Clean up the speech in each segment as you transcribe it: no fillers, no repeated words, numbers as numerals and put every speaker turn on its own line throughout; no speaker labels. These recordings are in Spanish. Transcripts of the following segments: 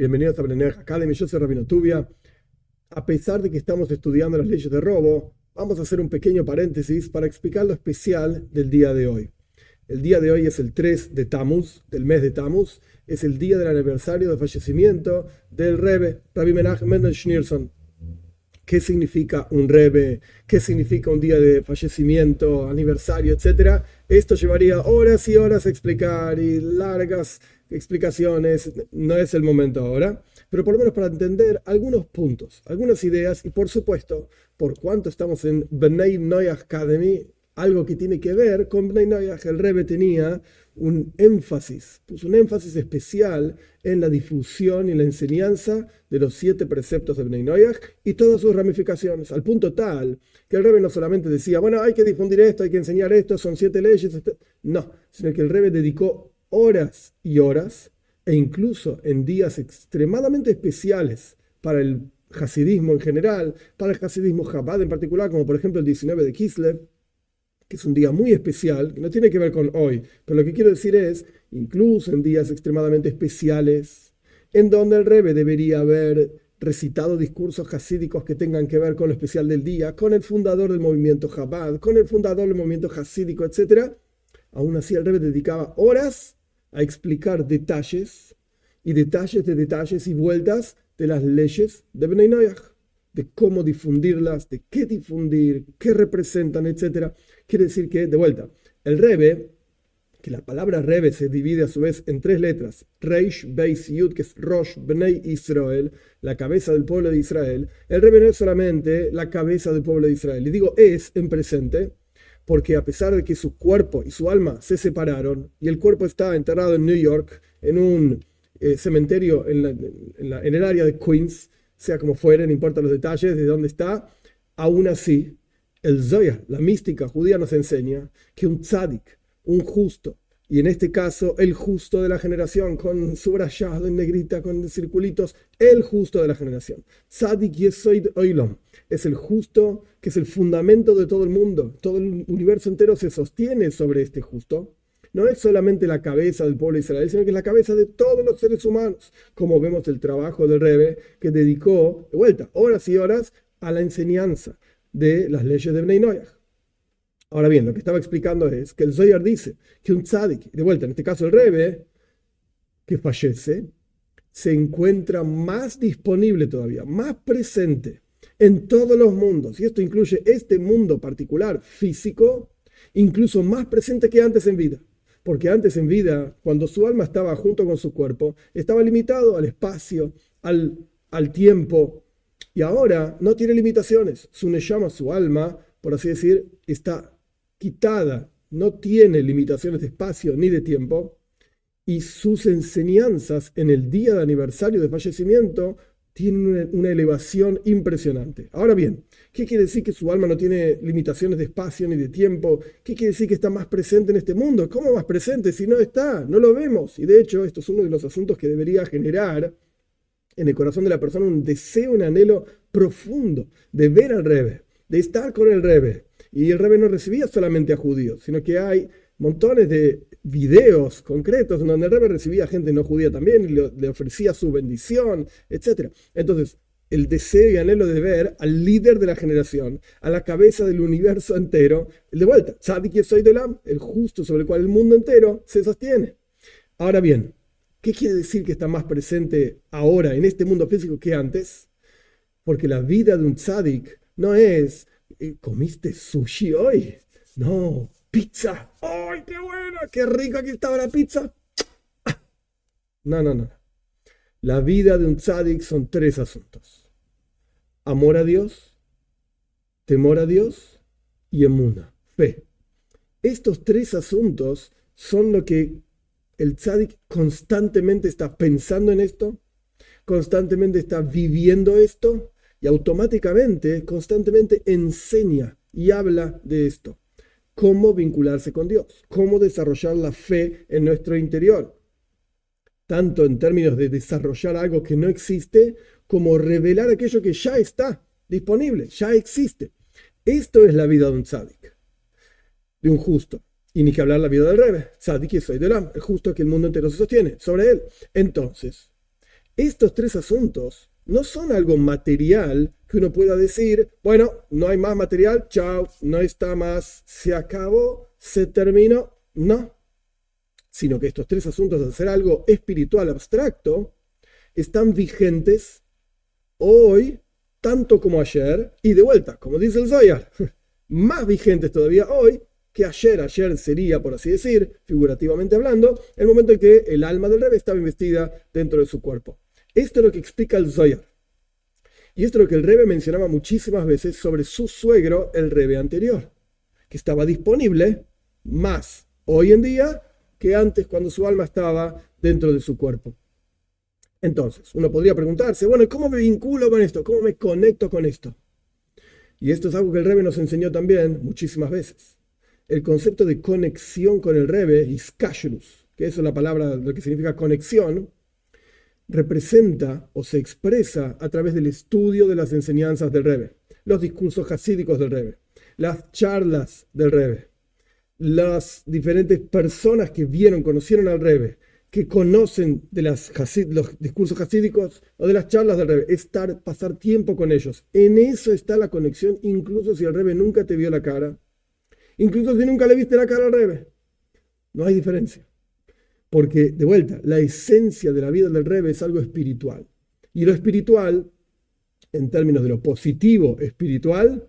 Bienvenidos a Brenner Academy, yo soy Rabino Tubia. A pesar de que estamos estudiando las leyes de robo, vamos a hacer un pequeño paréntesis para explicar lo especial del día de hoy. El día de hoy es el 3 de Tammuz, del mes de Tammuz, es el día del aniversario del fallecimiento del Rebbe, Rabbi Menachem Mendel Schneerson. ¿Qué significa un Rebbe? ¿Qué significa un día de fallecimiento, aniversario, etcétera? Esto llevaría horas y horas a explicar y largas explicaciones. No es el momento ahora, pero por lo menos para entender algunos puntos, algunas ideas y por supuesto, por cuanto estamos en Bnei Noach Academy, algo que tiene que ver con Bnei Noach. El Rebbe tenía puso un énfasis especial en la difusión y la enseñanza de los 7 preceptos de Bnei Noach y todas sus ramificaciones, al punto tal que el Rebbe no solamente decía, bueno, hay que difundir esto, hay que enseñar esto, son 7 leyes, no, sino que el Rebbe dedicó horas y horas, e incluso en días extremadamente especiales para el hasidismo en general, para el hasidismo Chabad en particular, como por ejemplo el 19 de Kislev, que es un día muy especial, que no tiene que ver con hoy, pero lo que quiero decir es, incluso en días extremadamente especiales, en donde el Rebbe debería haber recitado discursos hasídicos que tengan que ver con lo especial del día, con el fundador del movimiento Chabad, con el fundador del movimiento hasídico, etc. Aún así el Rebbe dedicaba horas a explicar detalles y detalles de detalles y vueltas de las leyes de Bnei Noach, de cómo difundirlas, de qué difundir, qué representan, etc. Quiere decir que, de vuelta, el Rebbe, que la palabra Rebbe se divide a su vez en 3 letras, Reish, Beis, Yud, que es Rosh, Bnei Israel, la cabeza del pueblo de Israel. El Rebbe no es solamente la cabeza del pueblo de Israel, y digo es en presente, porque a pesar de que su cuerpo y su alma se separaron, y el cuerpo está enterrado en New York, en un cementerio en el área de Queens, sea como fuere, no importa los detalles de dónde está, aún así, el Zohar, la mística judía, nos enseña que un tzadik, un justo, y en este caso el justo de la generación, con subrayado en negrita, con circulitos, el justo de la generación. Tzadik Yesoid Oilom, es el justo que es el fundamento de todo el mundo. Todo el universo entero se sostiene sobre este justo. No es solamente la cabeza del pueblo de Israel, sino que es la cabeza de todos los seres humanos, como vemos el trabajo del Rebbe, que dedicó, de vuelta, horas y horas a la enseñanza de las leyes de Bnei Noach. Ahora bien, lo que estaba explicando es que el Zohar dice que un tzadik, de vuelta, en este caso el Rebbe, que fallece, se encuentra más disponible todavía, más presente en todos los mundos, y esto incluye este mundo particular, físico, incluso más presente que antes en vida. Porque antes en vida, cuando su alma estaba junto con su cuerpo, estaba limitado al espacio, al tiempo, y ahora no tiene limitaciones. Su neshama, su alma, por así decir, está quitada, no tiene limitaciones de espacio ni de tiempo, y sus enseñanzas en el día de aniversario de fallecimiento tienen una elevación impresionante. Ahora bien, ¿qué quiere decir que su alma no tiene limitaciones de espacio ni de tiempo? ¿Qué quiere decir que está más presente en este mundo? ¿Cómo más presente si no está? No lo vemos. Y de hecho, esto es uno de los asuntos que debería generar en el corazón de la persona un deseo, un anhelo profundo de ver al Rebbe, de estar con el Rebbe. Y el Rebbe no recibía solamente a judíos, sino que hay montones de videos concretos en donde el Rebbe recibía a gente no judía también y le ofrecía su bendición, etc. Entonces, el deseo y anhelo de ver al líder de la generación, a la cabeza del universo entero, de vuelta, Tzadik Yesoid Olam, el justo sobre el cual el mundo entero se sostiene. Ahora bien, ¿qué quiere decir que está más presente ahora en este mundo físico que antes? Porque la vida de un tzadik no es, ¿comiste sushi hoy? No, pizza. ¡Ay, qué buena! ¡Qué rica que estaba la pizza! No, no, no. La vida de un tzadik son 3 asuntos: amor a Dios, temor a Dios y emuna, fe. Estos 3 asuntos son lo que el tzadik constantemente está pensando en esto, constantemente está viviendo esto y automáticamente, constantemente enseña y habla de esto. Cómo vincularse con Dios, cómo desarrollar la fe en nuestro interior, tanto en términos de desarrollar algo que no existe, como revelar aquello que ya está disponible, ya existe. Esto es la vida de un tzadik, de un justo. Y ni que hablar la vida del Rebbe, tzadik Yesoid Olam, el justo que el mundo entero se sostiene sobre él. Entonces, Estos tres asuntos no son algo material que uno pueda decir, bueno, no hay más material, chao, no está más, se acabó, se terminó. No, sino que estos tres asuntos, al ser algo espiritual abstracto, están vigentes hoy, tanto como ayer, y de vuelta, como dice el Zohar, más vigentes todavía hoy que ayer. Ayer sería, por así decir, figurativamente hablando, el momento en que el alma del Rebbe estaba investida dentro de su cuerpo. Esto es lo que explica el Zohar. Y esto es lo que el Rebbe mencionaba muchísimas veces sobre su suegro, el Rebbe anterior, que estaba disponible más hoy en día que antes, cuando su alma estaba dentro de su cuerpo. Entonces, uno podría preguntarse, bueno, ¿cómo me vinculo con esto? ¿Cómo me conecto con esto? Y esto es algo que el Rebbe nos enseñó también muchísimas veces. El concepto de conexión con el Rebbe, iskashrus, que eso es la palabra, lo que significa conexión, representa o se expresa a través del estudio de las enseñanzas del Rebbe, los discursos hasídicos del Rebbe, las charlas del Rebbe, las diferentes personas que conocieron al Rebbe, que conocen de los discursos hasídicos o de las charlas del Rebbe, pasar tiempo con ellos. En eso está la conexión, incluso si el Rebbe nunca te vio la cara, incluso si nunca le viste la cara al Rebbe. No hay diferencia. Porque, de vuelta, la esencia de la vida del Rebbe es algo espiritual. Y lo espiritual, en términos de lo positivo espiritual,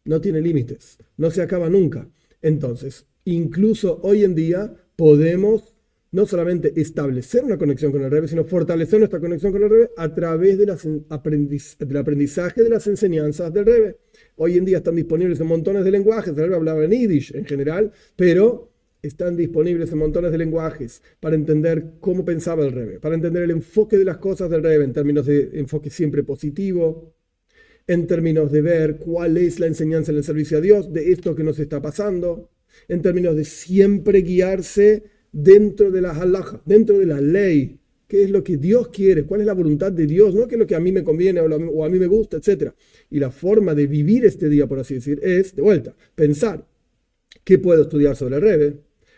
no tiene límites, no se acaba nunca. Entonces, incluso hoy en día podemos no solamente establecer una conexión con el Rebbe, sino fortalecer nuestra conexión con el Rebbe a través del aprendizaje de las enseñanzas del Rebbe. Hoy en día están disponibles en montones de lenguajes. El Rebbe hablaba en Yiddish en general, pero están disponibles en montones de lenguajes para entender cómo pensaba el Rebbe, para entender el enfoque de las cosas del Rebbe en términos de enfoque siempre positivo, en términos de ver cuál es la enseñanza en el servicio a Dios de esto que nos está pasando, en términos de siempre guiarse dentro de la halajá, dentro de la ley, qué es lo que Dios quiere, cuál es la voluntad de Dios, no qué es lo que a mí me conviene o a mí me gusta, etc. Y la forma de vivir este día, por así decir, es, de vuelta, pensar qué puedo estudiar sobre el Rebbe,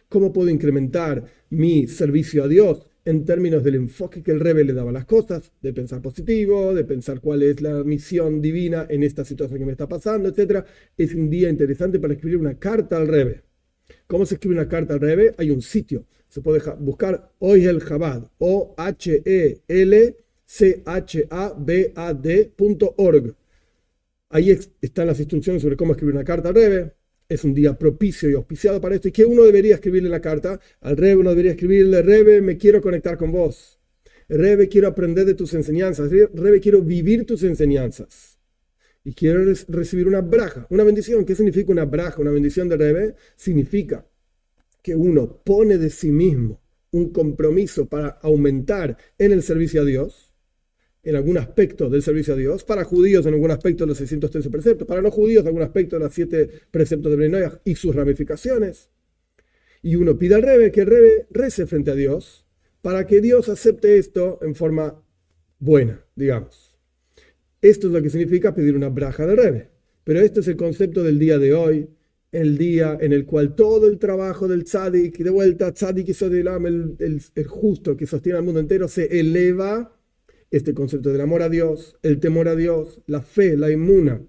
cómo puedo incrementar mi servicio a Dios en términos del enfoque que el Rebbe le daba a las cosas, de pensar positivo, de pensar cuál es la misión divina en esta situación que me está pasando, etc. Es un día interesante para escribir una carta al Rebbe. ¿Cómo se escribe una carta al Rebbe? Hay un sitio, se puede buscar Ohel Chabad, ohelchabad.org. Ahí están las instrucciones sobre cómo escribir una carta al Rebbe. Es un día propicio y auspiciado para esto. ¿Y qué uno debería escribirle en la carta? Al Rebbe uno debería escribirle: Rebbe, me quiero conectar con vos. Rebbe, quiero aprender de tus enseñanzas. Rebbe, quiero vivir tus enseñanzas. Y quiero recibir una braja, una bendición. ¿Qué significa una braja, una bendición de Rebbe? Significa que uno pone de sí mismo un compromiso para aumentar en el servicio a Dios, en algún aspecto del servicio a Dios, para judíos en algún aspecto de los 613 preceptos, para no judíos en algún aspecto de los 7 preceptos de Bnei Noach y sus ramificaciones. Y uno pide al Rebbe que el Rebbe rece frente a Dios para que Dios acepte esto en forma buena, digamos. Esto es lo que significa pedir una braja del Rebbe. Pero este es el concepto del día de hoy, el día en el cual todo el trabajo del tzadik, de vuelta, tzadik y Sodelam, el justo que sostiene al mundo entero, se eleva. Este concepto del amor a Dios, el temor a Dios, la fe, la inmuna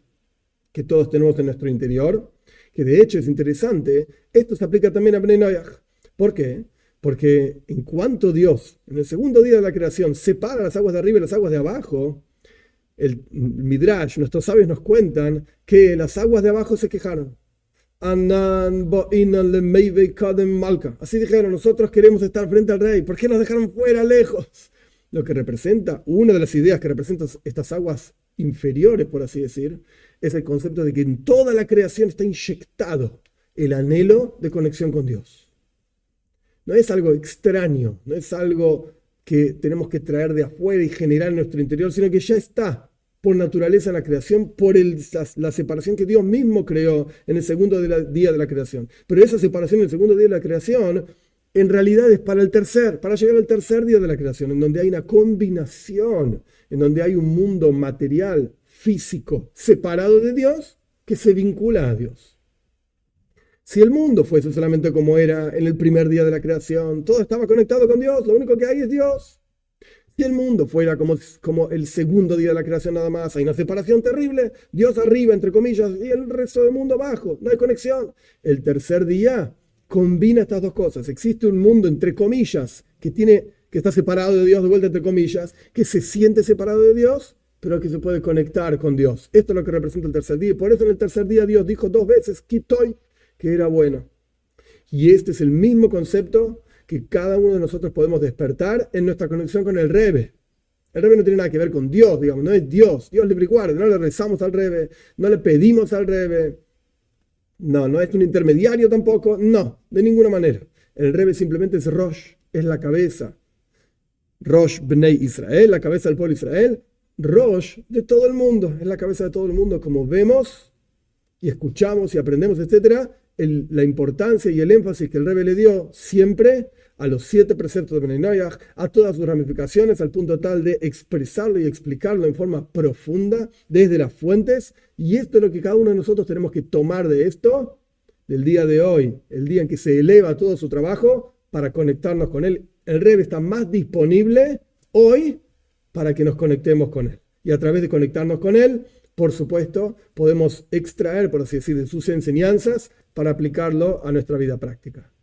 que todos tenemos en nuestro interior, que de hecho es interesante, esto se aplica también a Bnei Noach. ¿Por qué? Porque en cuanto Dios, en el segundo día de la creación, separa las aguas de arriba y las aguas de abajo, el Midrash, nuestros sabios nos cuentan que las aguas de abajo se quejaron. Así dijeron: nosotros queremos estar frente al rey, ¿por qué nos dejaron fuera, lejos? Lo que representa, una de las ideas que representan estas aguas inferiores, por así decir, es el concepto de que en toda la creación está inyectado el anhelo de conexión con Dios. No es algo extraño, no es algo que tenemos que traer de afuera y generar en nuestro interior, sino que ya está por naturaleza en la creación, por la separación que Dios mismo creó en el segundo día de la creación. Pero esa separación en el segundo día de la creación en realidad es para llegar al tercer día de la creación, en donde hay una combinación, en donde hay un mundo material, físico, separado de Dios, que se vincula a Dios. Si el mundo fuese solamente como era en el primer día de la creación, todo estaba conectado con Dios, lo único que hay es Dios. Si el mundo fuera como el segundo día de la creación nada más, hay una separación terrible, Dios arriba, entre comillas, y el resto del mundo abajo, no hay conexión. El tercer día combina estas dos cosas. Existe un mundo, entre comillas, que está separado de Dios, de vuelta entre comillas, que se siente separado de Dios, pero que se puede conectar con Dios. Esto es lo que representa el tercer día. Y por eso en el tercer día Dios dijo 2 veces, Kitoy, que era bueno. Y este es el mismo concepto que cada uno de nosotros podemos despertar en nuestra conexión con el Rebbe. El Rebbe no tiene nada que ver con Dios, digamos, no es Dios, Dios libre y guarde, no le rezamos al Rebbe, no le pedimos al Rebbe, no es un intermediario tampoco, no, de ninguna manera. El Rebbe simplemente es Rosh, es la cabeza. Rosh Bnei Israel, la cabeza del pueblo de Israel, Rosh de todo el mundo, es la cabeza de todo el mundo, como vemos y escuchamos y aprendemos, etc. La importancia y el énfasis que el Rebbe le dio siempre a los 7 preceptos de Bnei Noach, a todas sus ramificaciones, al punto tal de expresarlo y explicarlo en forma profunda desde las fuentes. Y esto es lo que cada uno de nosotros tenemos que tomar de esto, del día de hoy, el día en que se eleva todo su trabajo, para conectarnos con él. El Rebbe está más disponible hoy para que nos conectemos con él. Y a través de conectarnos con él, por supuesto, podemos extraer, por así decir, de sus enseñanzas para aplicarlo a nuestra vida práctica.